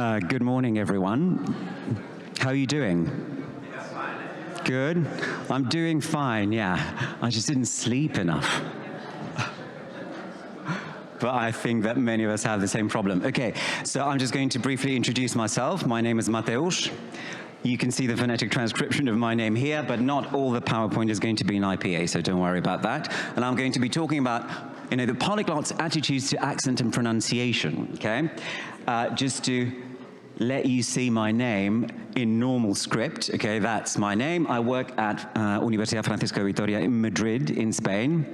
Good morning, everyone. How are you doing? Good? I'm doing fine, yeah. I just didn't sleep enough. But I think that many of us have the same problem. Okay, so I'm just going to briefly introduce myself. My name is Mateusz. You can see the phonetic transcription of my name here, but not all the PowerPoint is going to be in IPA, so don't worry about that. And I'm going to be talking about, the polyglots' attitudes to accent and pronunciation, okay? Just to let you see my name in normal script, okay, that's my name. I work at Universidad Francisco de Vitoria in Madrid, in Spain.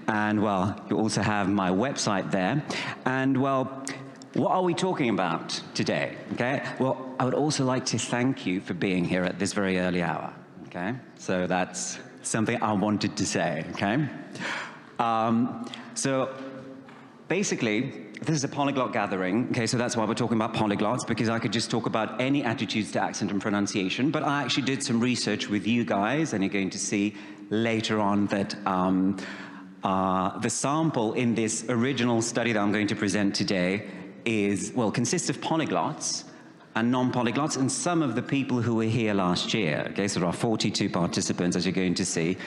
And, well, you also have my website there. And, well, what are we talking about today, okay? Well, I would also like to thank you for being here at this very early hour, okay? So that's something I wanted to say, okay? So basically, this is a polyglot gathering, okay, so that's why we're talking about polyglots, because I could just talk about any attitudes to accent and pronunciation, but I actually did some research with you guys, and you're going to see later on that the sample in this original study that I'm going to present today consists of polyglots and non-polyglots, and some of the people who were here last year, okay, so there are 42 participants, as you're going to see,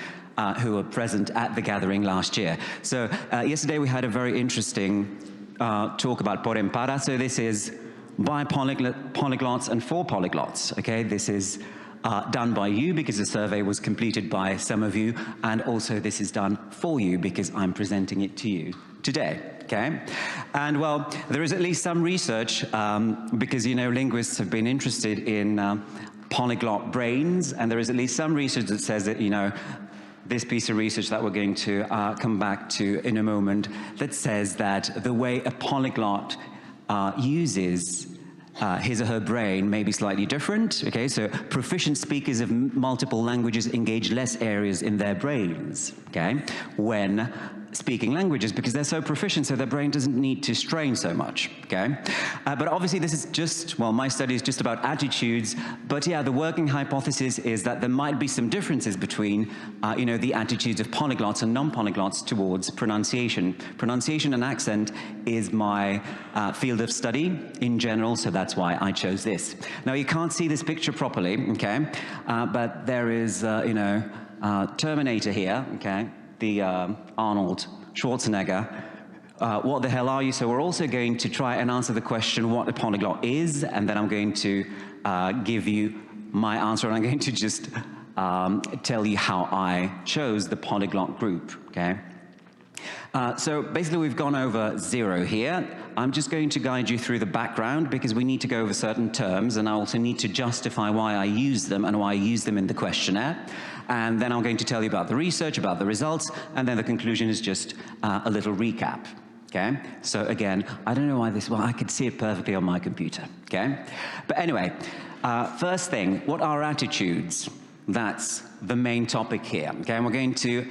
who were present at the gathering last year. So yesterday we had a very interesting talk about por en para, so this is by polyglots and for polyglots, okay? This is done by you because the survey was completed by some of you, and also this is done for you because I'm presenting it to you today, okay? And well, there is at least some research because, linguists have been interested in polyglot brains, and there is at least some research that says that, this piece of research that we're going to come back to in a moment, that says that the way a polyglot uses his or her brain may be slightly different, okay? So proficient speakers of multiple languages engage less areas in their brains, okay, when speaking languages, because they're so proficient, so their brain doesn't need to strain so much, okay? But obviously this is just, well, my study is just about attitudes, but yeah, the working hypothesis is that there might be some differences between, the attitudes of polyglots and non-polyglots towards pronunciation. Pronunciation and accent is my field of study in general, so that's why I chose this. Now, you can't see this picture properly, okay? But there is, Terminator here, okay? The Arnold Schwarzenegger, what the hell are you? So we're also going to try and answer the question what a polyglot is, and then I'm going to give you my answer, and I'm going to just tell you how I chose the polyglot group, okay? So basically we've gone over 0 here. I'm just going to guide you through the background because we need to go over certain terms, and I also need to justify why I use them and why I use them in the questionnaire. And then I'm going to tell you about the research, about the results, and then the conclusion is just a little recap, okay? So again, I don't know why I could see it perfectly on my computer, okay? But anyway, first thing, what are attitudes? That's the main topic here, okay? And we're going to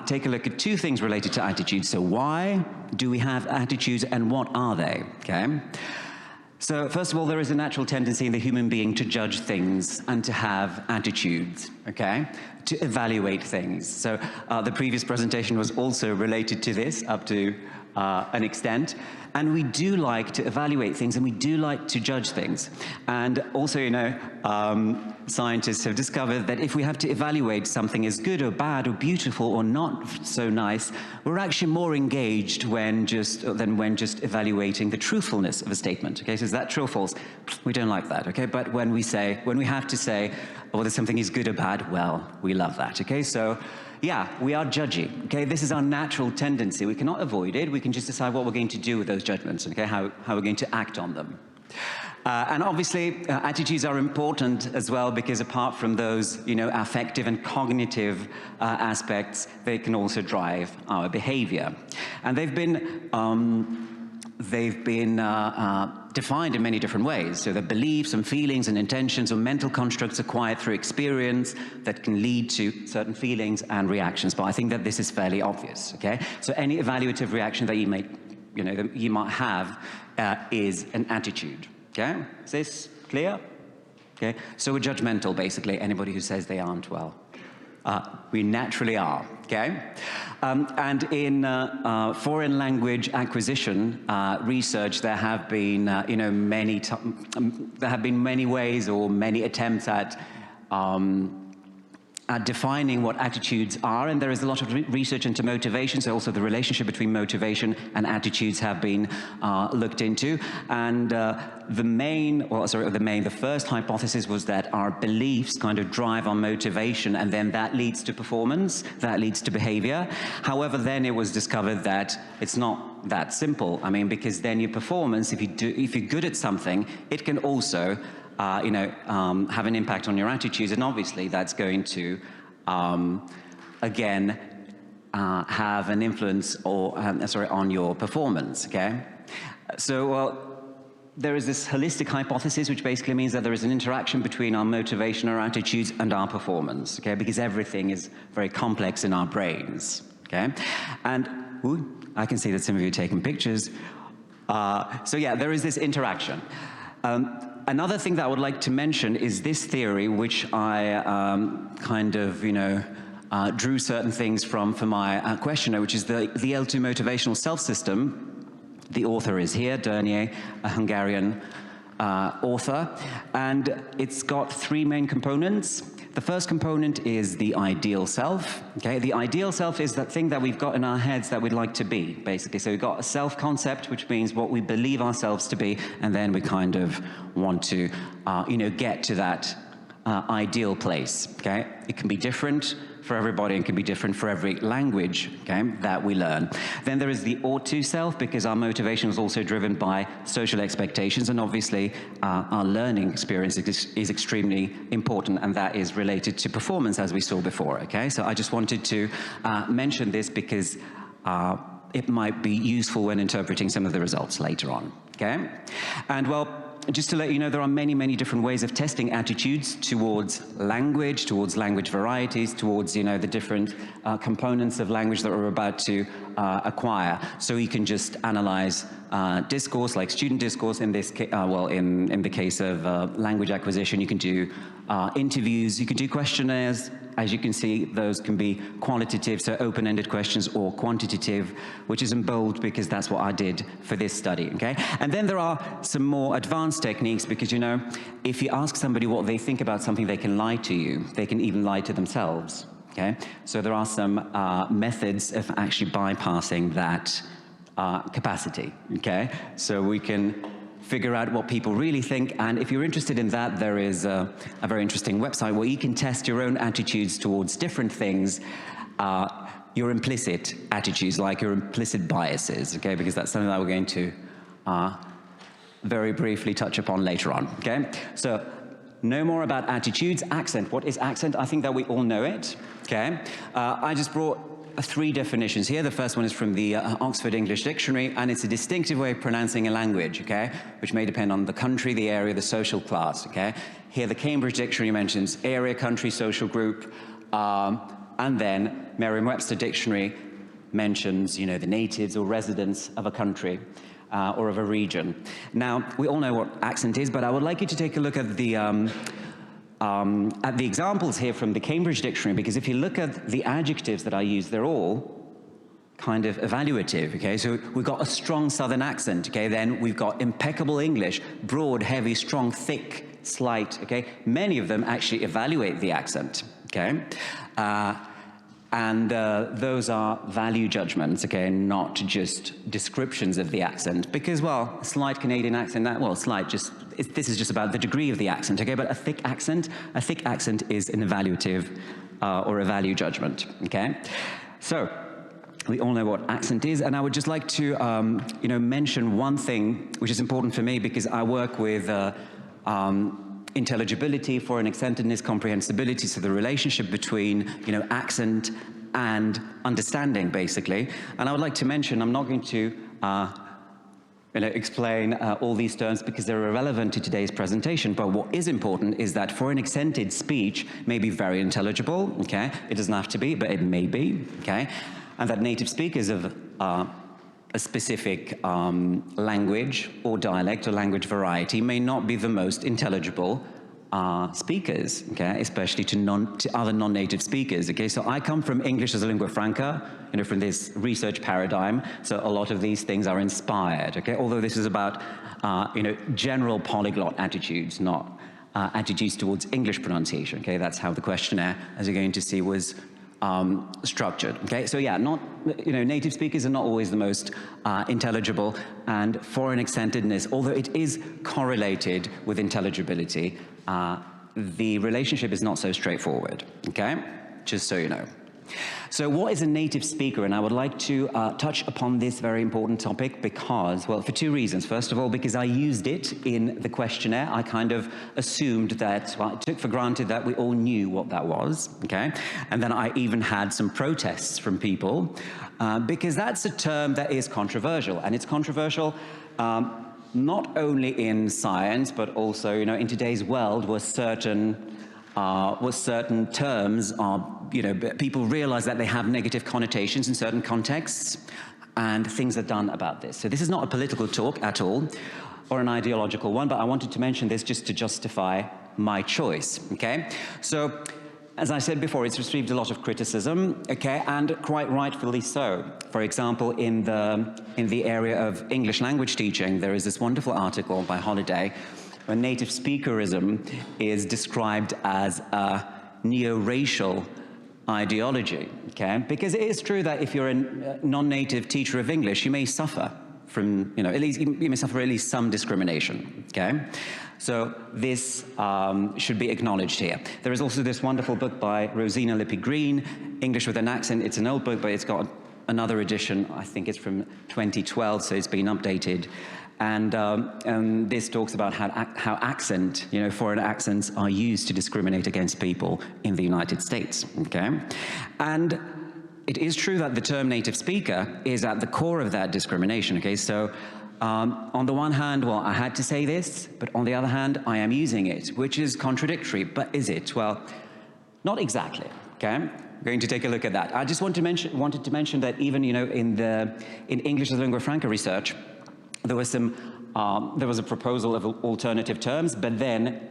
take a look at 2 things related to attitudes. So why do we have attitudes, and what are they, okay? So first of all, there is a natural tendency in the human being to judge things and to have attitudes, okay? To evaluate things. So the previous presentation was also related to this up to an extent. And we do like to evaluate things, and we do like to judge things. And also, scientists have discovered that if we have to evaluate something as good or bad or beautiful or not so nice, we're actually more engaged than when just evaluating the truthfulness of a statement. Okay, so is that true or false? We don't like that, okay? But when we have to say whether something is good or bad, well, we love that, okay? So yeah, we are judgy, okay? This is our natural tendency. We cannot avoid it. We can just decide what we're going to do with those judgments, okay? How we're going to act on them. And obviously, attitudes are important as well because apart from those, affective and cognitive aspects, they can also drive our behavior. And they've been defined in many different ways. So the beliefs and feelings and intentions or mental constructs acquired through experience that can lead to certain feelings and reactions. But I think that this is fairly obvious, okay? So any evaluative reaction that you might have is an attitude, okay? Is this clear? Okay, so we're judgmental, basically. Anybody who says they aren't, well, We naturally are, okay? And in foreign language acquisition research, there have been, many ways or many attempts at defining what attitudes are, and there is a lot of research into motivation, so also the relationship between motivation and attitudes have been looked into. And the first hypothesis was that our beliefs kind of drive our motivation, and then that leads to performance, that leads to behavior. However, then it was discovered that it's not that simple. I mean, because then your performance, if you're good at something, it can also have an impact on your attitudes, and obviously that's going to, again, have an influence on your performance, okay? So, there is this holistic hypothesis, which basically means that there is an interaction between our motivation, our attitudes, and our performance, okay? Because everything is very complex in our brains, okay? And, I can see that some of you are taking pictures. So yeah, there is this interaction. Another thing that I would like to mention is this theory, which I drew certain things from for my questionnaire, which is the L2 motivational self-system. The author is here, Dernier, a Hungarian author, and it's got three main components. The first component is the ideal self, okay? The ideal self is that thing that we've got in our heads that we'd like to be, basically. So we've got a self-concept, which means what we believe ourselves to be, and then we kind of want to, get to that ideal place, okay? It can be different for everybody and can be different for every language, okay, that we learn. Then there is the ought-to self, because our motivation is also driven by social expectations, and obviously our learning experience is extremely important, and that is related to performance, as we saw before, okay? So I just wanted to mention this because it might be useful when interpreting some of the results later on, okay? And well, just to let you know, there are many, many different ways of testing attitudes towards language varieties, towards, the different components of language that we're about to acquire. So you can just analyze discourse, like student discourse. In this case, in the case of language acquisition, you can do interviews, you can do questionnaires. As you can see, those can be qualitative, so open-ended questions, or quantitative, which is in bold because that's what I did for this study, okay? And then there are some more advanced techniques because, if you ask somebody what they think about something, they can lie to you. They can even lie to themselves, okay? So there are some methods of actually bypassing that capacity, okay? So we can figure out what people really think, and if you're interested in that, there is a very interesting website where you can test your own attitudes towards different things, your implicit attitudes, like your implicit biases, okay, because that's something that we're going to very briefly touch upon later on, okay? So, no more about attitudes. Accent, what is accent? I think that we all know it, okay? I just brought three definitions here. The first one is from the Oxford English Dictionary, and it's a distinctive way of pronouncing a language, okay, which may depend on the country, the area, the social class, okay. Here the Cambridge Dictionary mentions area, country, social group, and then Merriam-Webster Dictionary mentions, the natives or residents of a country or of a region. Now, we all know what accent is, but I would like you to take a look at the examples here from the Cambridge Dictionary, because if you look at the adjectives that I use, they're all kind of evaluative, okay? So we've got a strong Southern accent, okay? Then we've got impeccable English, broad, heavy, strong, thick, slight, okay? Many of them actually evaluate the accent, okay? And those are value judgments, okay, not just descriptions of the accent, because, well, a slight Canadian accent, this is just about the degree of the accent, okay, but a thick accent is an evaluative or a value judgment, okay? So, we all know what accent is, and I would just like to, mention one thing which is important for me, because I work with intelligibility, foreign accentedness, comprehensibility, so the relationship between, accent and understanding, basically. And I would like to mention, I'm not going to, explain all these terms because they're irrelevant to today's presentation, but what is important is that foreign accented speech may be very intelligible, okay? It doesn't have to be, but it may be, okay? And that native speakers of a specific language or dialect or language variety may not be the most intelligible speakers, okay, especially to other non-native speakers, okay? So I come from English as a lingua franca, from this research paradigm, so a lot of these things are inspired, okay? Although this is about, general polyglot attitudes, not attitudes towards English pronunciation, okay? That's how the questionnaire, as you're going to see, was structured, okay? So yeah, native speakers are not always the most intelligible, and foreign accentedness, although it is correlated with intelligibility, the relationship is not so straightforward, okay? Just so you know. So what is a native speaker? And I would like to touch upon this very important topic because, well, for two reasons. First of all, because I used it in the questionnaire. I kind of assumed that, well, I took for granted that we all knew what that was, okay? And then I even had some protests from people because that's a term that is controversial. And it's controversial not only in science, but also, in today's world where certain terms are, people realize that they have negative connotations in certain contexts, and things are done about this. So this is not a political talk at all, or an ideological one, but I wanted to mention this just to justify my choice, okay? So, as I said before, it's received a lot of criticism, okay, and quite rightfully so. For example, in the area of English language teaching, there is this wonderful article by Holiday where native speakerism is described as a neo-racial ideology, okay? Because it is true that if you're a non-native teacher of English, you may suffer from, at least you may suffer at least some discrimination, okay? So this should be acknowledged here. There is also this wonderful book by Rosina Lippi-Green, English with an Accent. It's an old book, but it's got another edition. I think it's from 2012, so it's been updated. And this talks about how accent, foreign accents are used to discriminate against people in the United States, okay? And it is true that the term native speaker is at the core of that discrimination, okay? So on the one hand, well, I had to say this, but on the other hand, I am using it, which is contradictory, but is it? Well, not exactly, okay? We're going to take a look at that. I just wanted to mention that even, in English as lingua franca research, there was a proposal of alternative terms, but then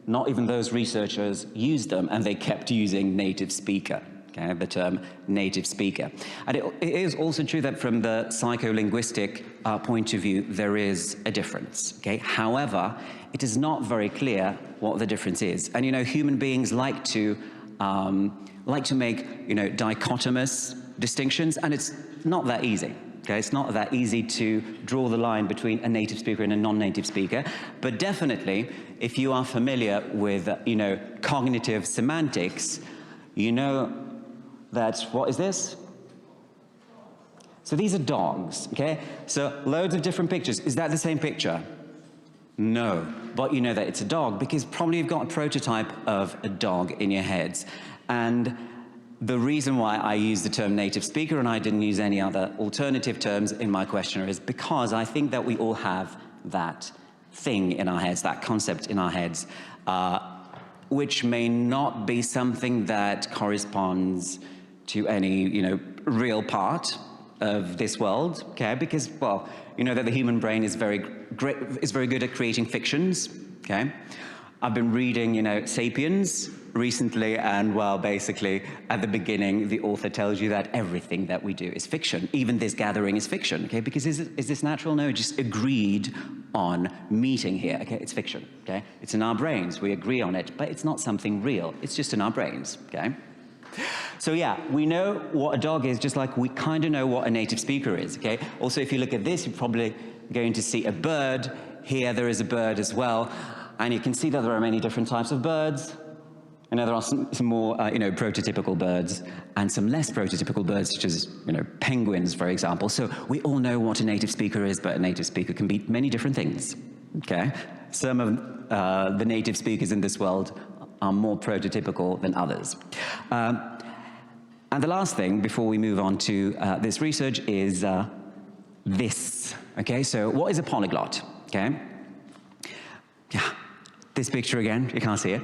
not even those researchers used them, and they kept using native speaker, okay, the term native speaker. And it is also true that from the psycholinguistic point of view, there is a difference, okay? However, it is not very clear what the difference is. And, human beings like to make, dichotomous distinctions, and it's not that easy. Okay, it's not that easy to draw the line between a native speaker and a non-native speaker, but definitely, if you are familiar with, cognitive semantics, you know that, what is this? So these are dogs, okay? So loads of different pictures. Is that the same picture? No, but you know that it's a dog because probably you've got a prototype of a dog in your heads. And the reason why I use the term native speaker and I didn't use any other alternative terms in my questionnaire is because I think that we all have that thing in our heads, that concept in our heads, which may not be something that corresponds to any, real part of this world, okay? Because, well, you know that the human brain is very good at creating fictions, okay? I've been reading, Sapiens recently, and, well, basically, at the beginning, the author tells you that everything that we do is fiction. Even this gathering is fiction, okay? Because is this natural? No, just agreed on meeting here, okay? It's fiction, okay? It's in our brains. We agree on it, but it's not something real. It's just in our brains, okay? So yeah, we know what a dog is, just like we kind of know what a native speaker is, okay? Also, if you look at this, you're probably going to see a bird. Here, there is a bird as well. And you can see that there are many different types of birds. And there are some more, prototypical birds and some less prototypical birds, such as, penguins, for example. So we all know what a native speaker is, but a native speaker can be many different things, okay? Some of the native speakers in this world are more prototypical than others. And the last thing, before we move on to this research, is this, okay? So what is a polyglot, okay? Yeah, this picture again, you can't see it.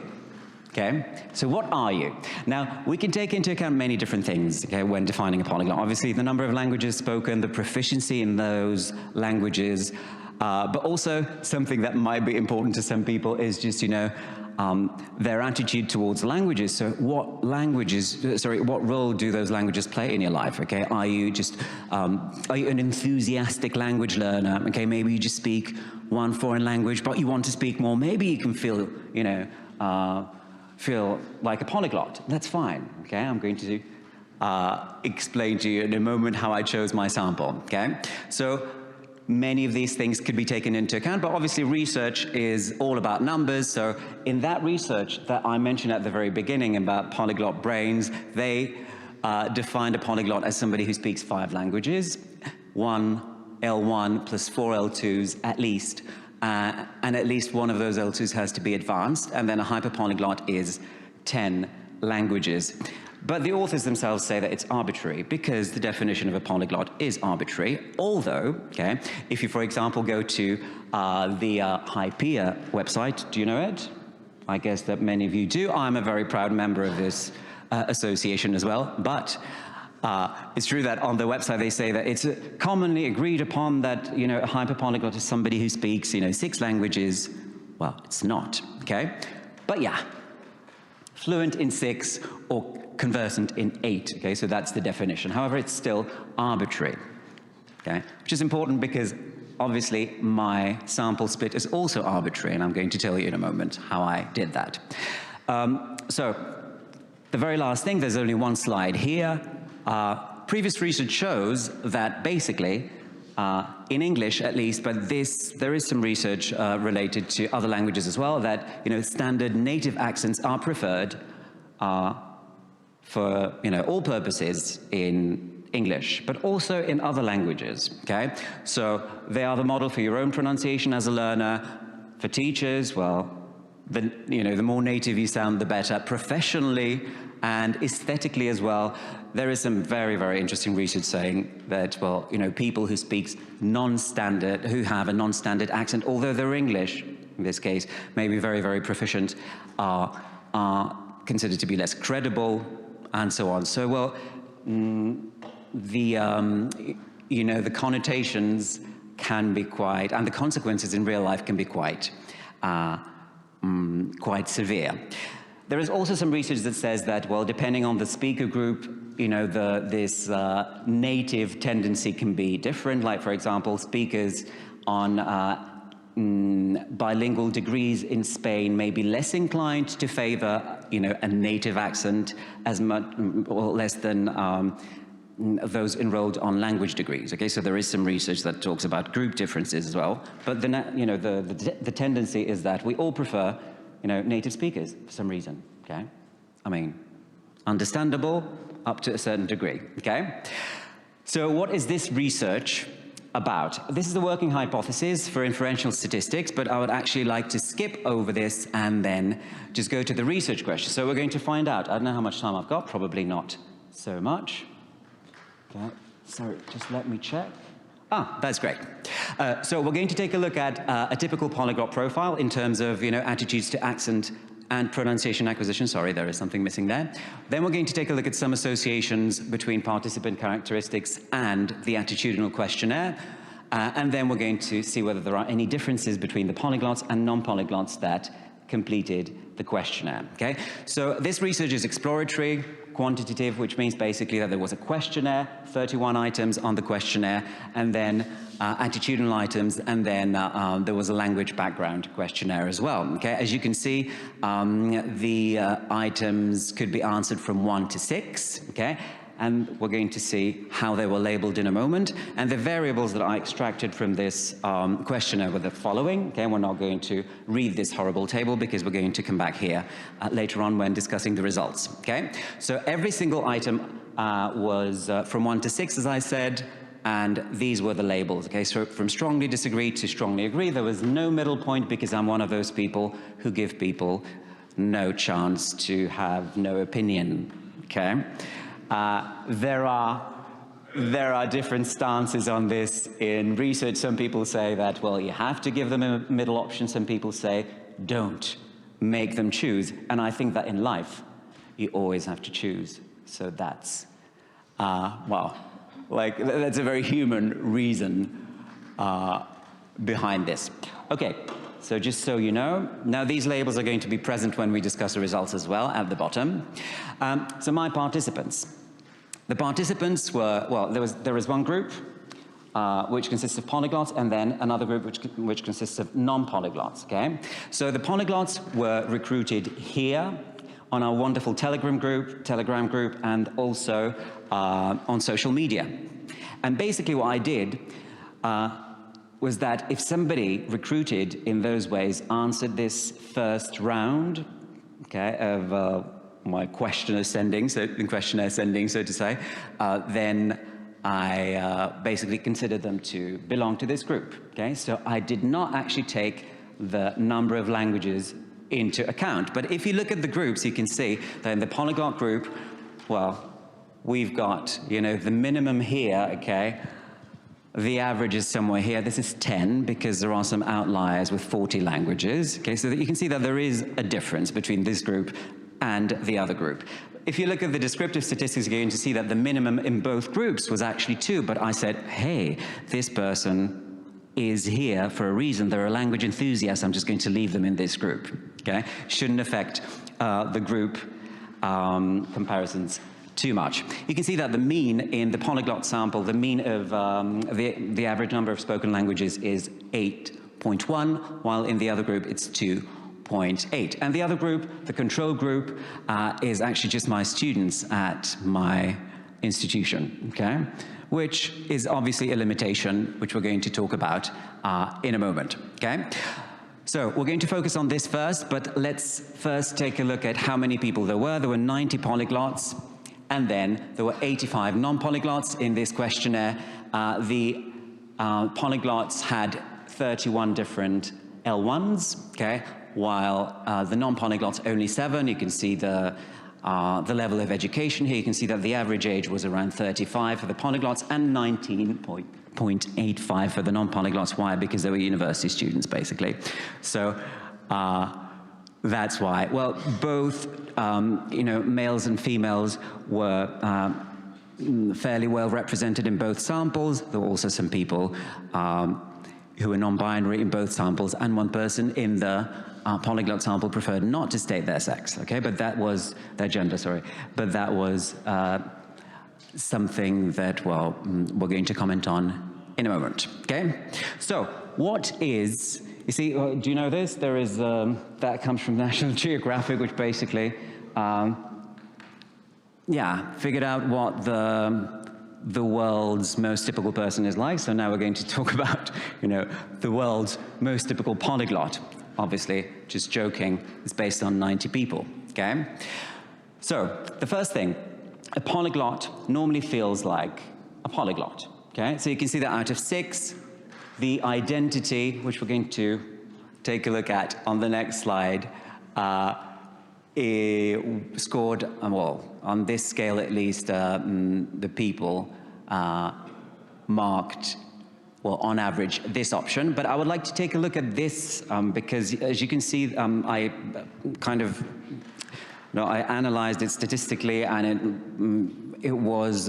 Okay, so what are you? Now, we can take into account many different things, okay, when defining a polyglot. Obviously, the number of languages spoken, the proficiency in those languages, but also something that might be important to some people is just, their attitude towards languages. So what role do those languages play in your life? Okay, are you an enthusiastic language learner? Okay, maybe you just speak one foreign language, but you want to speak more. Maybe you can feel like a polyglot. That's fine. Okay, I'm going to explain to you in a moment how I chose my sample. Okay, so many of these things could be taken into account, but obviously research is all about numbers. So in that research that I mentioned at the very beginning about polyglot brains, they defined a polyglot as somebody who speaks 5 languages, 1 L1 plus 4 L2s at least, and at least one of those L2s has to be advanced, and then a hyperpolyglot is 10 languages. But the authors themselves say that it's arbitrary because the definition of a polyglot is arbitrary, although, okay, if you, for example, go to the Hypea website, do you know it? I guess that many of you do. I'm a very proud member of this association as well, but it's true that on the website they say that it's commonly agreed upon that, a hyperpolyglot is somebody who speaks, 6 languages. Well, it's not, okay? But yeah, fluent in 6 or conversant in 8, okay, so that's the definition. However, it's still arbitrary, okay, which is important because obviously my sample split is also arbitrary, and I'm going to tell you in a moment how I did that. So the very last thing, there's only one slide here. Previous research shows that basically, in English at least, but there is some research related to other languages as well, that standard native accents are preferred for all purposes in English, but also in other languages, okay? So they are the model for your own pronunciation as a learner. For teachers, well, the more native you sound, the better. Professionally and aesthetically as well, there is some very, very interesting research saying that, well, people who speak non-standard, who have a non-standard accent, although they're English, in this case, maybe very, very proficient, are considered to be less credible, and so on. So, well, the connotations can be quite, and the consequences in real life can be quite severe. There is also some research that says that, well, depending on the speaker group, this native tendency can be different. Like, for example, speakers on bilingual degrees in Spain may be less inclined to favor, a native accent as much or less than those enrolled on language degrees. Okay, so there is some research that talks about group differences as well. But the tendency is that we all prefer, native speakers for some reason. Okay, I mean, understandable up to a certain degree. Okay, so what is this research about? This is the working hypothesis for inferential statistics, but I would actually like to skip over this and then just go to the research question. So we're going to find out. I don't know how much time I've got, probably not so much. Okay, so just let me check. That's great. So we're going to take a look at a typical polyglot profile in terms of, attitudes to accent and pronunciation acquisition. Sorry, there is something missing there. Then we're going to take a look at some associations between participant characteristics and the attitudinal questionnaire. And then we're going to see whether there are any differences between the polyglots and non-polyglots that completed the questionnaire, okay? So this research is exploratory, quantitative, which means basically that there was a questionnaire, 31 items on the questionnaire, and then attitudinal items, and then there was a language background questionnaire as well, okay? As you can see, the items could be answered from 1 to 6, okay? And we're going to see how they were labeled in a moment. And the variables that I extracted from this questionnaire were the following. Okay, we're not going to read this horrible table because we're going to come back here later on when discussing the results. Okay, so every single item was from 1 to 6, as I said, and these were the labels. Okay, so from strongly disagree to strongly agree. There was no middle point because I'm one of those people who give people no chance to have no opinion. Okay. There are different stances on this in research. Some people say that, well, you have to give them a middle option. Some people say, don't, make them choose. And I think that in life, you always have to choose. So that's, that's a very human reason behind this. Okay, So just so you know, now these labels are going to be present when we discuss the results as well at the bottom. So my participants. The participants were, well, there was one group which consists of polyglots, and then another group which consists of non-polyglots, okay? So the polyglots were recruited here on our wonderful Telegram group, and also on social media. And basically what I did was that if somebody recruited in those ways answered this first round, okay, of my questionnaire sending, so to say, then I basically considered them to belong to this group, okay? So I did not actually take the number of languages into account. But if you look at the groups, you can see that in the polyglot group, well, we've got, you know, the minimum here, okay? The average is somewhere here. This is 10 because there are some outliers with 40 languages. Okay, so that you can see that there is a difference between this group and the other group. If you look at the descriptive statistics, you're going to see that the minimum in both groups was actually 2, but I said, hey, this person is here for a reason. They're a language enthusiast. I'm just going to leave them in this group. Okay, shouldn't affect the group comparisons too much. You can see that the mean in the polyglot sample, the mean of the average number of spoken languages is 8.1, while in the other group it's 2.8. And the other group, the control group, is actually just my students at my institution, okay? Which is obviously a limitation, which we're going to talk about in a moment, okay? So we're going to focus on this first, but let's first take a look at how many people there were. There were 90 polyglots. And then there were 85 non-polyglots in this questionnaire. The polyglots had 31 different L1s, okay, while the non-polyglots only 7. You can see the level of education here. You can see that the average age was around 35 for the polyglots and 19.85 for the non-polyglots. Why? Because they were university students, basically. So that's why. Well, both you know, males and females were fairly well represented in both samples. There were also some people who were non-binary in both samples, and one person in the polyglot sample preferred not to state their sex, okay? But that was their gender, sorry. But that was something that, well, we're going to comment on in a moment, okay? So what is, you see, do you know this? There is, that comes from National Geographic, which basically, yeah, figured out what the world's most typical person is like. So now we're going to talk about, you know, the world's most typical polyglot. Obviously, just joking, it's based on 90 people, okay? So the first thing, a polyglot normally feels like a polyglot, okay? So you can see that out of 6, the identity, which we're going to take a look at on the next slide, scored, well, on this scale at least, the people marked, well, on average, this option. But I would like to take a look at this because, as you can see, I kind of, you know, I analyzed it statistically, and it was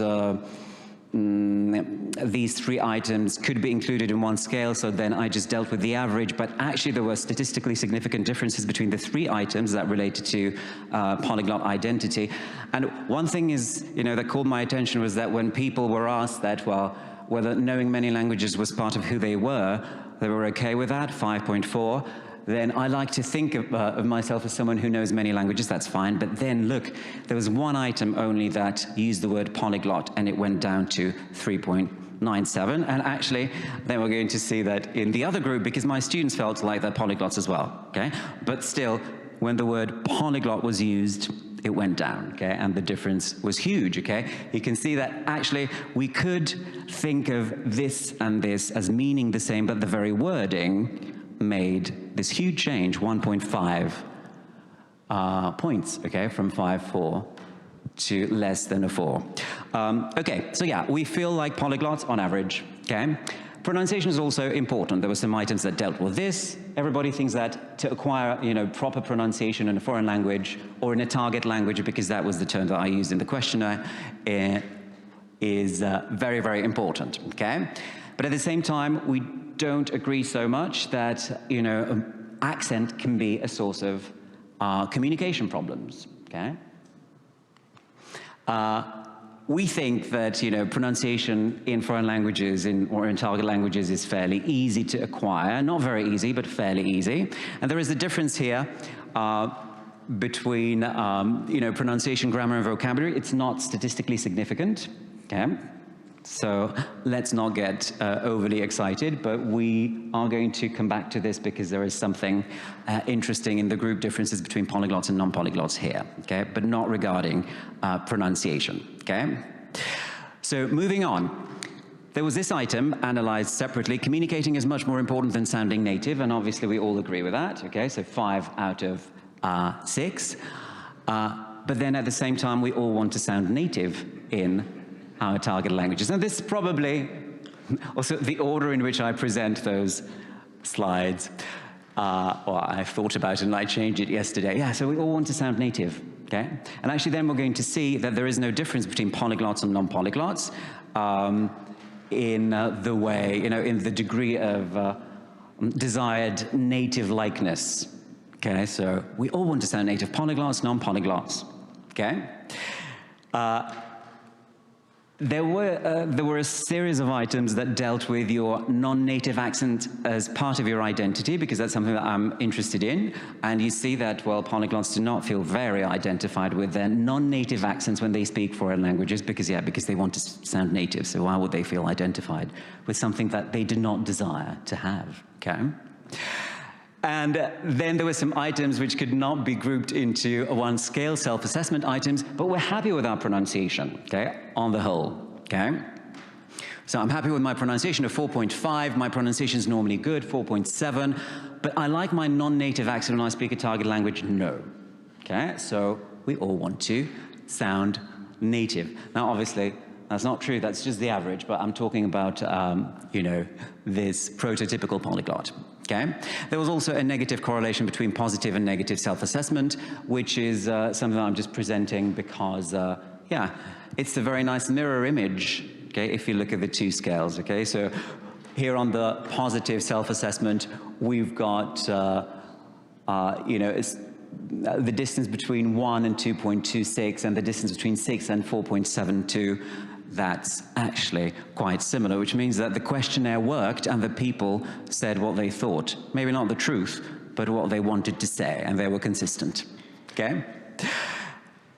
these 3 items could be included in one scale, so then I just dealt with the average, but actually there were statistically significant differences between the 3 items that related to polyglot identity. And one thing is, you know, that caught my attention was that when people were asked that, well, whether knowing many languages was part of who they were okay with that, 5.4. Then I like to think of myself as someone who knows many languages, that's fine. But then look, there was one item only that used the word polyglot, and it went down to 3.97. And actually, then we're going to see that in the other group, because my students felt like they're polyglots as well, okay? But still, when the word polyglot was used, it went down, okay? And the difference was huge, okay? You can see that actually we could think of this and this as meaning the same, but the very wording made this huge change, 1.5 points, okay, from 5.4 to less than a 4. Okay, so yeah, we feel like polyglots on average, okay? Pronunciation is also important. There were some items that dealt with this. Everybody thinks that to acquire, you know, proper pronunciation in a foreign language or in a target language, because that was the term that I used in the questionnaire, is very, very important, okay? But at the same time, we don't agree so much that, you know, accent can be a source of communication problems, okay? We think that, pronunciation in foreign languages or in target languages is fairly easy to acquire. Not very easy, but fairly easy. And there is a difference here between, pronunciation, grammar, and vocabulary. It's not statistically significant, okay? So let's not get overly excited, but we are going to come back to this because there is something interesting in the group differences between polyglots and non-polyglots here, okay? But not regarding pronunciation, okay? So moving on. There was this item analyzed separately. Communicating is much more important than sounding native, and obviously we all agree with that, okay? So 5 out of 6. But then at the same time, we all want to sound native in our target languages. And this is probably also the order in which I present those slides. Or I thought about it and I changed it yesterday. Yeah, so we all want to sound native, okay? And actually then we're going to see that there is no difference between polyglots and non-polyglots in the way, in the degree of desired native likeness. Okay, so we all want to sound native, polyglots, non-polyglots, okay? There were a series of items that dealt with your non-native accent as part of your identity, because that's something that I'm interested in. And you see that, well, polyglots do not feel very identified with their non-native accents when they speak foreign languages, because they want to sound native. So why would they feel identified with something that they do not desire to have, okay? And then there were some items which could not be grouped into one scale, self-assessment items, but we're happy with our pronunciation, okay, on the whole, okay? So I'm happy with my pronunciation of 4.5. My pronunciation is normally good, 4.7. But I like my non-native accent when I speak a target language, no. Okay, so we all want to sound native. Now, obviously, that's not true. That's just the average. But I'm talking about, this prototypical polyglot. Okay? There was also a negative correlation between positive and negative self-assessment, which is something that I'm just presenting because, it's a very nice mirror image, okay, if you look at the two scales, okay? So here on the positive self-assessment, we've got, the distance between 1 and 2.26, and the distance between 6 and 4.72. That's actually quite similar, which means that the questionnaire worked and the people said what they thought. Maybe not the truth, but what they wanted to say, and they were consistent, okay?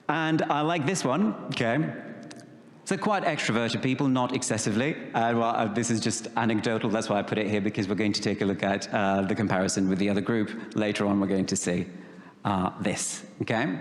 And I like this one, okay? So quite extroverted people, not excessively. This is just anecdotal, that's why I put it here, because we're going to take a look at the comparison with the other group. Later on, we're going to see this, okay?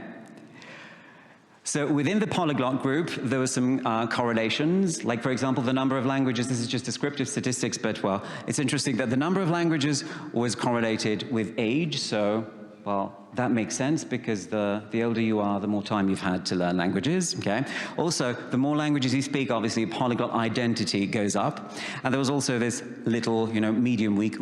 So within the polyglot group, there were some correlations, like, for example, the number of languages. This is just descriptive statistics, but, well, it's interesting that the number of languages was correlated with age. So, well, that makes sense, because the older you are, the more time you've had to learn languages, okay? Also, the more languages you speak, obviously, polyglot identity goes up. And there was also this little, medium weak,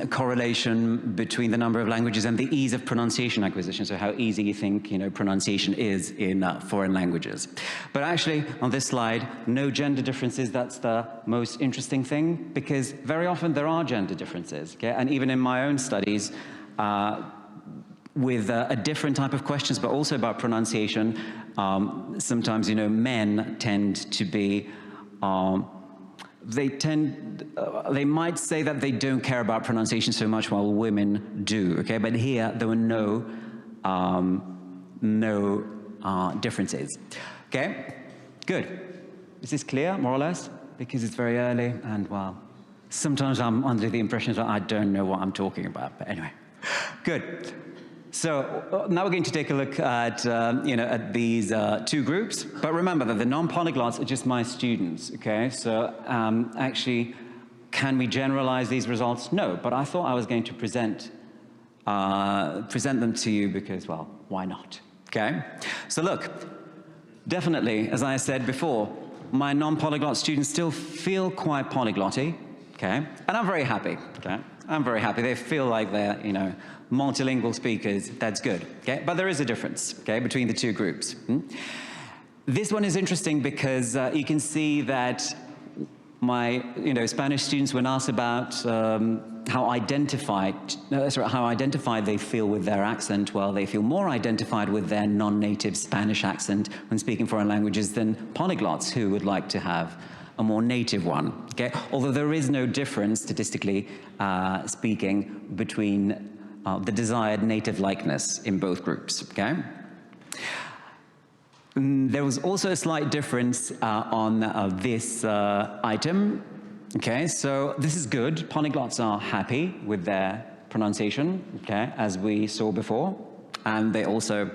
correlation between the number of languages and the ease of pronunciation acquisition, so how easy you think pronunciation is in foreign languages. But actually, on this slide, no gender differences. That's the most interesting thing, because very often there are gender differences, okay? And even in my own studies, with a different type of questions, but also about pronunciation, sometimes, men tend to be they might say that they don't care about pronunciation so much, while women do, okay? But here, there were no differences, okay? Good. Is this clear, more or less? Because it's very early, and, well, sometimes I'm under the impression that I don't know what I'm talking about, but anyway. Good. So now we're going to take a look at, at these two groups. But remember that the non-polyglots are just my students, okay? So actually, can we generalize these results? No, but I thought I was going to present them to you because, well, why not, okay? So look, definitely, as I said before, my non-polyglot students still feel quite polyglotty, okay? And I'm very happy, okay? I'm very happy. They feel like they're, multilingual speakers. That's good, okay? But there is a difference, okay, between the two groups. This one is interesting because you can see that my, Spanish students, when asked about how identified they feel with their accent. Well, they feel more identified with their non-native Spanish accent when speaking foreign languages than polyglots who would like to have a more native one, okay? Although there is no difference, statistically speaking, between the desired native likeness in both groups, okay? There was also a slight difference on this item. Okay, so this is good. Polyglots are happy with their pronunciation, okay, as we saw before, and they also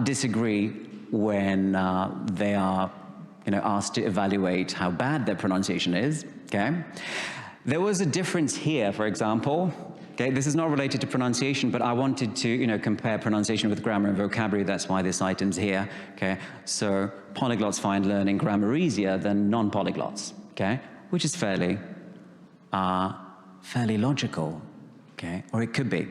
disagree when they are, asked to evaluate how bad their pronunciation is. Okay, there was a difference here, for example. Okay, this is not related to pronunciation, but I wanted to, compare pronunciation with grammar and vocabulary. That's why this item's here. Okay, so polyglots find learning grammar easier than non-polyglots. Okay. Which is fairly logical, okay, or it could be.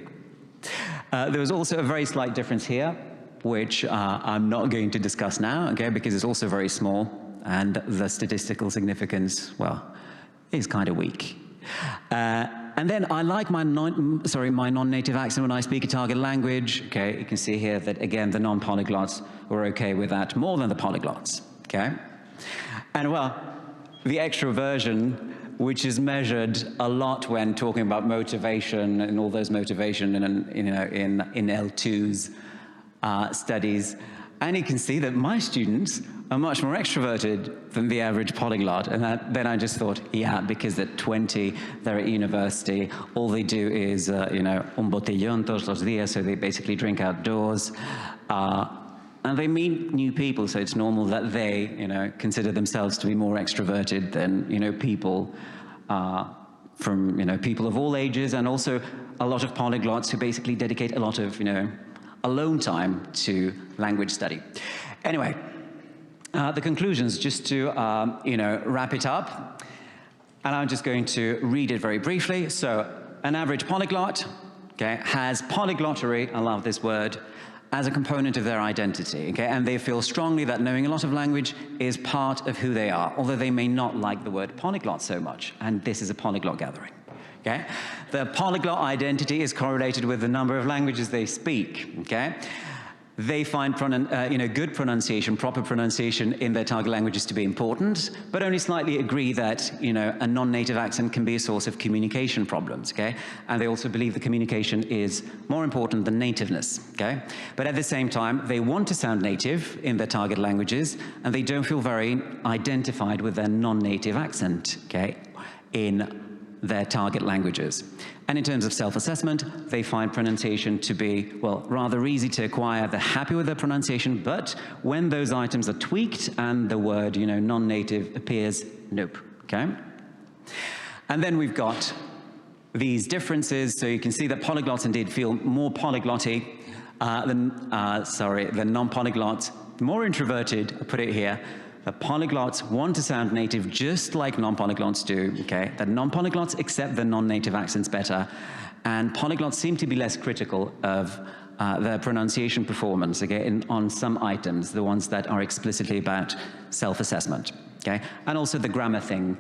There was also a very slight difference here, which I'm not going to discuss now, okay, because it's also very small, and the statistical significance, well, is kind of weak. And then I like my non-native accent when I speak a target language. Okay, you can see here that, again, the non-polyglots were okay with that more than the polyglots, okay? And, well, the extroversion, which is measured a lot when talking about motivation and all those motivation in L2's studies. And you can see that my students are much more extroverted than the average polyglot. And then I just thought, yeah, because at 20, they're at university, all they do is, un botellón todos los días, so they basically drink outdoors. And they meet new people, so it's normal that they, consider themselves to be more extroverted than, people from, people of all ages, and also a lot of polyglots who basically dedicate a lot of, alone time to language study. Anyway, the conclusions, just to, wrap it up, and I'm just going to read it very briefly. So, an average polyglot, okay, has polyglottery, I love this word, as a component of their identity, okay? And they feel strongly that knowing a lot of language is part of who they are, although they may not like the word polyglot so much, and this is a polyglot gathering, okay? The polyglot identity is correlated with the number of languages they speak, okay? They find good pronunciation, proper pronunciation in their target languages to be important, but only slightly agree that a non-native accent can be a source of communication problems. Okay, and they also believe the communication is more important than nativeness. Okay, but at the same time, they want to sound native in their target languages, and they don't feel very identified with their non-native accent. Okay, in their target languages. And in terms of self-assessment, they find pronunciation to be, well, rather easy to acquire. They're happy with their pronunciation, but when those items are tweaked and the word, non-native appears, nope, okay? And then we've got these differences. So you can see that polyglots indeed feel more polyglotty than non-polyglots, more introverted, I'll put it here. The polyglots want to sound native just like non-polyglots do, okay? The non-polyglots accept the non-native accents better, and polyglots seem to be less critical of their pronunciation performance, okay, on some items, the ones that are explicitly about self-assessment, okay? And also the grammar thing,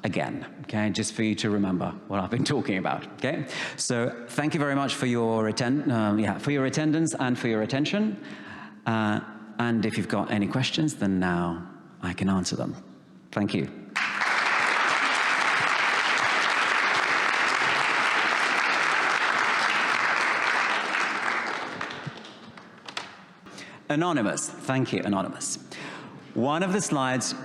again, okay, just for you to remember what I've been talking about, okay? So thank you very much for your attendance and for your attention. And if you've got any questions, then now I can answer them. Thank you. Anonymous. Thank you, Anonymous. One of the slides,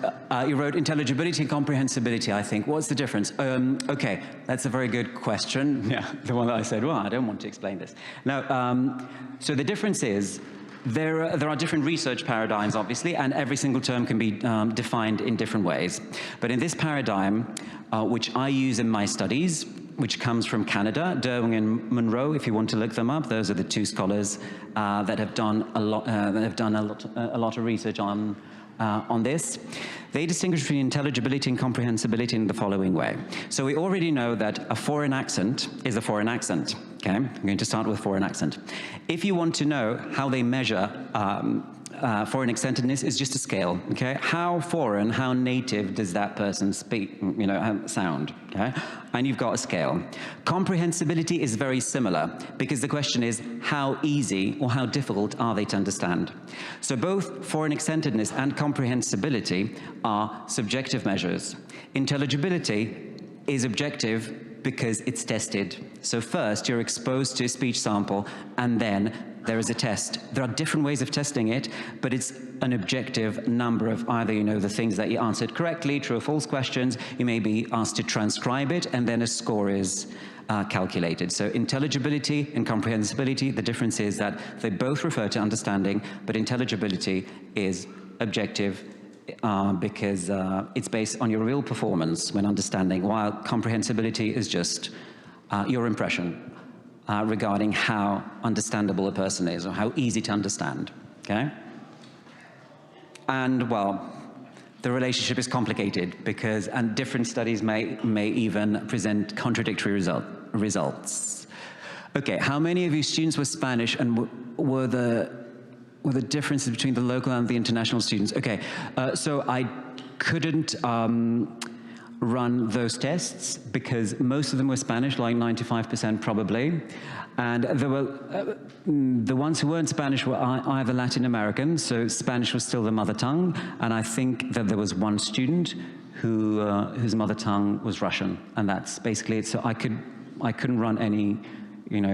you wrote intelligibility and comprehensibility, I think. What's the difference? Okay, that's a very good question. Yeah, the one that I said, well, I don't want to explain this. No, so the difference is, there are different research paradigms, obviously, and every single term can be defined in different ways. But in this paradigm, which I use in my studies, which comes from Canada, Derwing and Monroe, if you want to look them up, those are the two scholars that have done a lot of research on this. They distinguish between intelligibility and comprehensibility in the following way. So we already know that a foreign accent is a foreign accent. Okay, I'm going to start with foreign accent. If you want to know how they measure foreign accentedness is just a scale, okay? How foreign, how native does that person speak, sound, okay? And you've got a scale. Comprehensibility is very similar, because the question is, how easy or how difficult are they to understand? So both foreign accentedness and comprehensibility are subjective measures. Intelligibility is objective because it's tested. So first, you're exposed to a speech sample, and then there is a test. There are different ways of testing it, but it's an objective number of either, the things that you answered correctly, true or false questions. You may be asked to transcribe it, and then a score is calculated. So intelligibility and comprehensibility, the difference is that they both refer to understanding, but intelligibility is objective because it's based on your real performance when understanding, while comprehensibility is just your impression regarding how understandable a person is or how easy to understand, okay? And, well, the relationship is complicated because, and different studies may even present contradictory results. Okay, how many of you students were Spanish, and were the differences between the local and the international students? Okay, so I couldn't run those tests because most of them were Spanish, like 95% probably. And there were, the ones who weren't Spanish were either Latin American, so Spanish was still the mother tongue, and I think that there was one student whose mother tongue was Russian, and that's basically it. So I couldn't run any,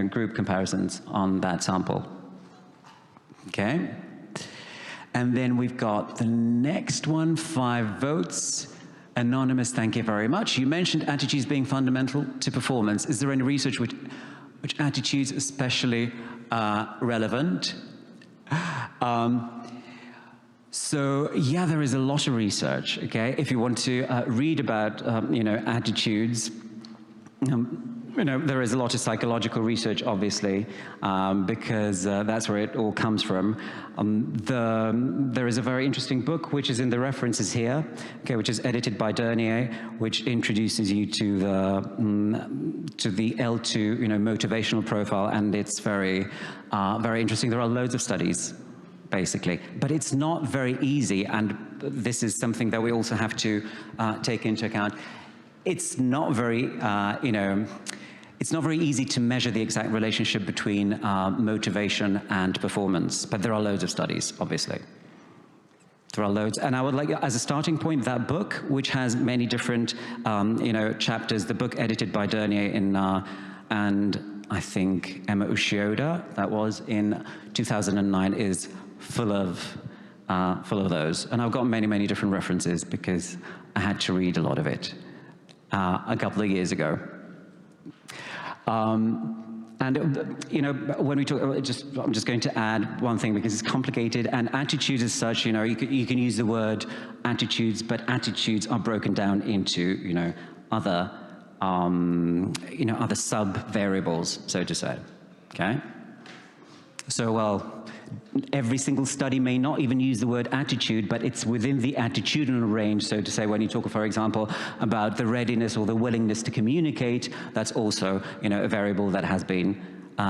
group comparisons on that sample. Okay? And then we've got the next one, 5 votes. Anonymous, thank you very much. You mentioned attitudes being fundamental to performance. Is there any research which attitudes especially relevant? So yeah, there is a lot of research, okay? If you want to read about, attitudes, there is a lot of psychological research, obviously, because that's where it all comes from. There is a very interesting book, which is in the references here, okay, which is edited by Dernier, which introduces you to the L2, motivational profile, and it's very, very interesting. There are loads of studies, basically, but it's not very easy, and this is something that we also have to take into account. It's not very, it's not very easy to measure the exact relationship between motivation and performance, but there are loads of studies, obviously. There are loads, and I would like, as a starting point, that book, which has many different, chapters, the book edited by Dernier and I think Emma Ushioda, that was in 2009, is full of those. And I've got many, many different references because I had to read a lot of it a couple of years ago. When we talk, I'm just going to add one thing because it's complicated, and attitudes as such, you can use the word attitudes, but attitudes are broken down into, other sub-variables, so to say, okay? So, well, every single study may not even use the word attitude, but it's within the attitudinal range, so to say, when you talk, for example, about the readiness or the willingness to communicate, that's also, a variable that has been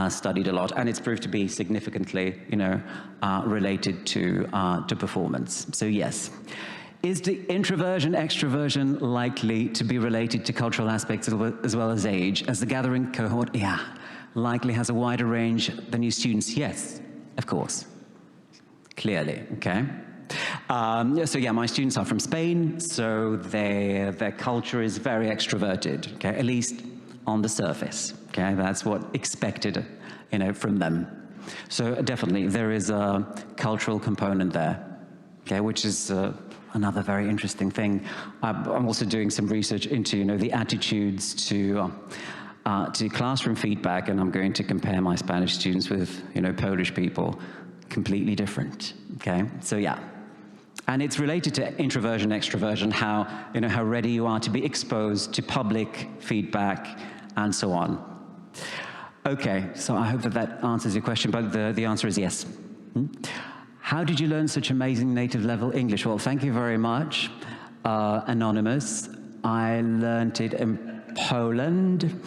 studied a lot, and it's proved to be significantly, related to performance. So yes. Is the introversion, extroversion likely to be related to cultural aspects as well as age? As the gathering cohort, yeah, likely has a wider range than new students? Yes, of course, clearly, okay? So yeah, my students are from Spain, so their culture is very extroverted, okay? At least on the surface, okay? That's what expected, from them. So definitely, there is a cultural component there, okay, which is another very interesting thing. I'm also doing some research into, the attitudes to classroom feedback, and I'm going to compare my Spanish students with, Polish people. Completely different, okay? So yeah. And it's related to introversion, extroversion, how ready you are to be exposed to public feedback, and so on. Okay, so I hope that answers your question, but the answer is yes. How did you learn such amazing native level English? Well, thank you very much, Anonymous. I learned it in Poland,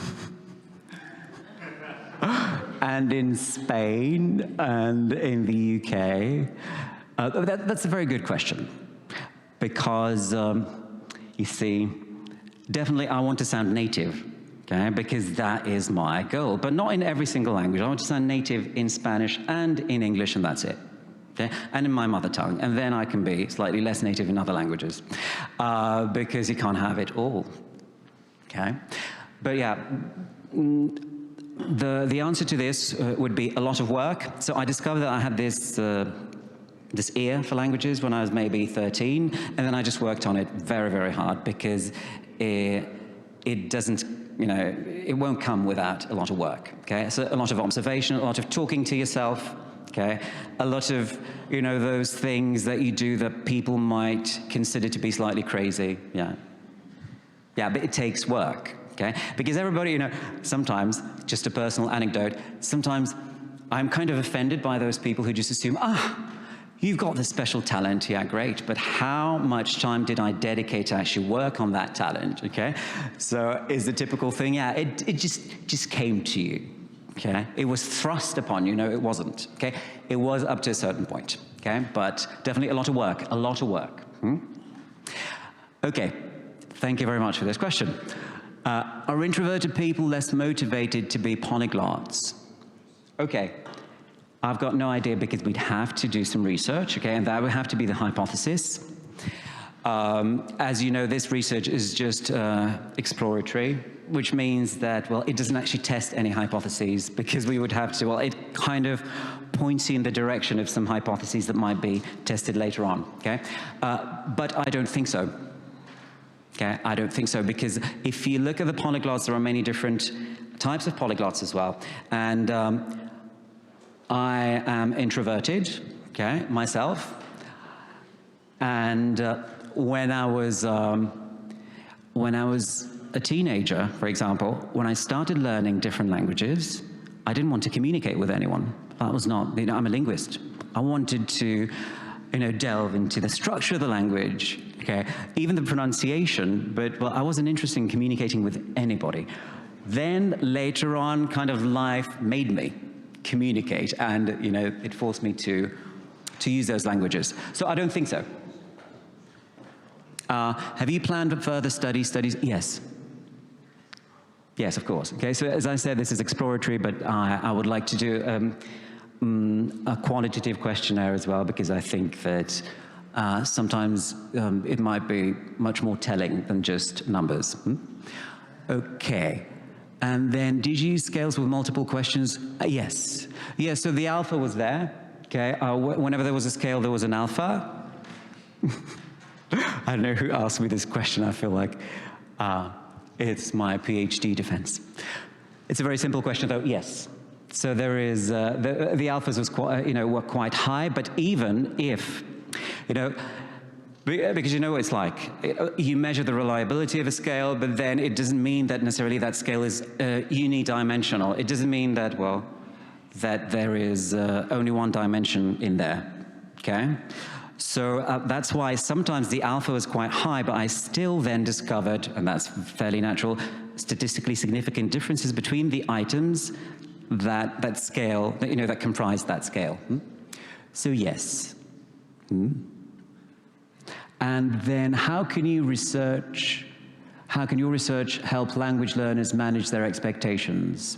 and in Spain, and in the UK. That's a very good question, because you see, definitely I want to sound native, okay, because that is my goal, but not in every single language. I want to sound native in Spanish and in English, and that's it. Okay? And in my mother tongue, and then I can be slightly less native in other languages, because you can't have it all. Okay, but yeah, the answer to this would be a lot of work. So I discovered that I had this this ear for languages when I was maybe 13, and then I just worked on it very, very hard, because it doesn't, you know, it won't come without a lot of work. Okay, so a lot of observation, a lot of talking to yourself. Okay, a lot of, you know, those things that you do that people might consider to be slightly crazy. Yeah, but it takes work. Okay, because everybody, you know, sometimes, just a personal anecdote, sometimes I'm kind of offended by those people who just assume, you've got this special talent, yeah, great, but how much time did I dedicate to actually work on that talent, okay? So is the typical thing, yeah, it just came to you, okay? It was thrust upon you, no, it wasn't, okay? It was up to a certain point, okay? But definitely a lot of work, a lot of work. Okay, thank you very much for this question. Are introverted people less motivated to be polyglots? Okay. I've got no idea, because we'd have to do some research, okay, and that would have to be the hypothesis. As you know, this research is just exploratory, which means that, well, it doesn't actually test any hypotheses, because we would have to, well, it kind of points you in the direction of some hypotheses that might be tested later on, okay? But I don't think so. Okay, I don't think so, because if you look at the polyglots, there are many different types of polyglots as well, and I am introverted, okay, myself, and when I was a teenager, for example, when I started learning different languages, I didn't want to communicate with anyone. That was not, you know, I'm a linguist. I wanted to, you know, delve into the structure of the language, okay, even the pronunciation, but, well, I wasn't interested in communicating with anybody. Then later on, kind of life made me communicate, and, you know, it forced me to use those languages. So I don't think so. Have you planned further studies? Yes. Yes, of course. Okay, so as I said, this is exploratory, but I would like to do a qualitative questionnaire as well, because I think that sometimes it might be much more telling than just numbers. Okay. And then, did you use scales with multiple questions? Yes. Yeah, so the alpha was there, okay? Whenever there was a scale, there was an alpha. I don't know who asked me this question. I feel like it's my PhD defense. It's a very simple question, though. Yes. So there is, the alphas was quite, were quite high, but even if, because you know what it's like. You measure the reliability of a scale, but then it doesn't mean that necessarily that scale is unidimensional. It doesn't mean that, well, that there is only one dimension in there, okay? So that's why sometimes the alpha was quite high, but I still then discovered, and that's fairly natural, statistically significant differences between the items that scale, that comprise that scale. So yes. And then how can your research help language learners manage their expectations?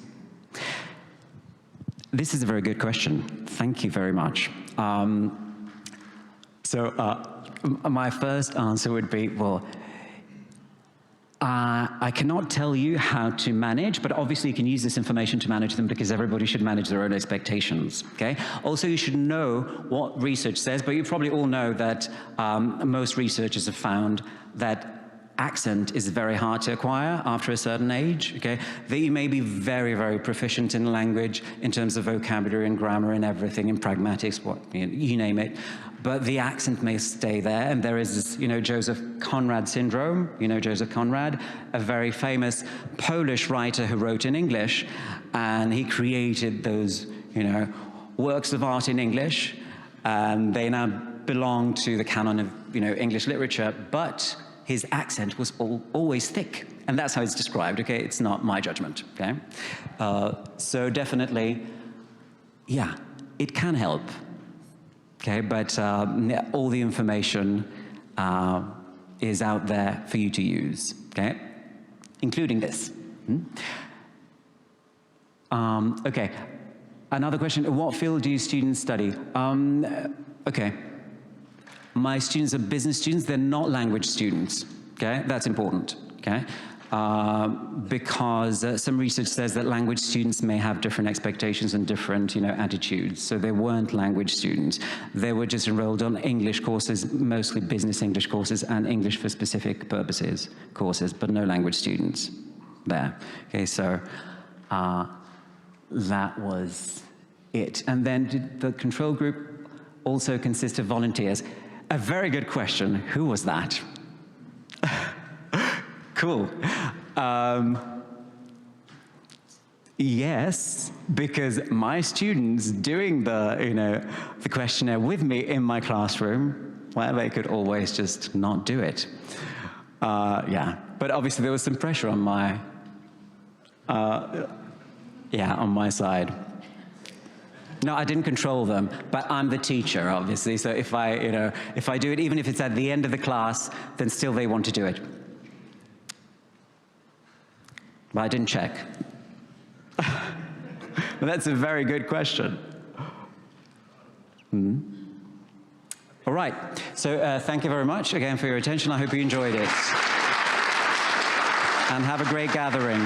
This is a very good question. Thank you very much. My first answer would be, well, I cannot tell you how to manage, but obviously you can use this information to manage them, because everybody should manage their own expectations, okay? Also, you should know what research says, but you probably all know that most researchers have found that accent is very hard to acquire after a certain age, okay? That you may be very, very proficient in language in terms of vocabulary and grammar and everything, in pragmatics, you name it, but the accent may stay there, and there is this, Joseph Conrad syndrome. Joseph Conrad, a very famous Polish writer who wrote in English, and he created those, works of art in English, and they now belong to the canon of, English literature, but his accent was always thick, and that's how it's described, okay? It's not my judgment, okay? So definitely, yeah, it can help, okay? But all the information is out there for you to use, okay? Including this. Okay, another question, what field do your students study? Okay, my students are business students, they're not language students, okay? That's important, okay? Because some research says that language students may have different expectations and different, attitudes. So they weren't language students. They were just enrolled on English courses, mostly business English courses and English for specific purposes courses, but no language students there. Okay, so that was it. And then did the control group also consist of volunteers? A very good question. Who was that? Cool. Yes, because my students doing the questionnaire with me in my classroom, well, they could always just not do it. Yeah, but obviously there was some pressure on my, on my side. No, I didn't control them, but I'm the teacher, obviously. So if I do it, even if it's at the end of the class, then still they want to do it. But I didn't check. Well, that's a very good question. All right, so thank you very much again for your attention. I hope you enjoyed it. And have a great gathering.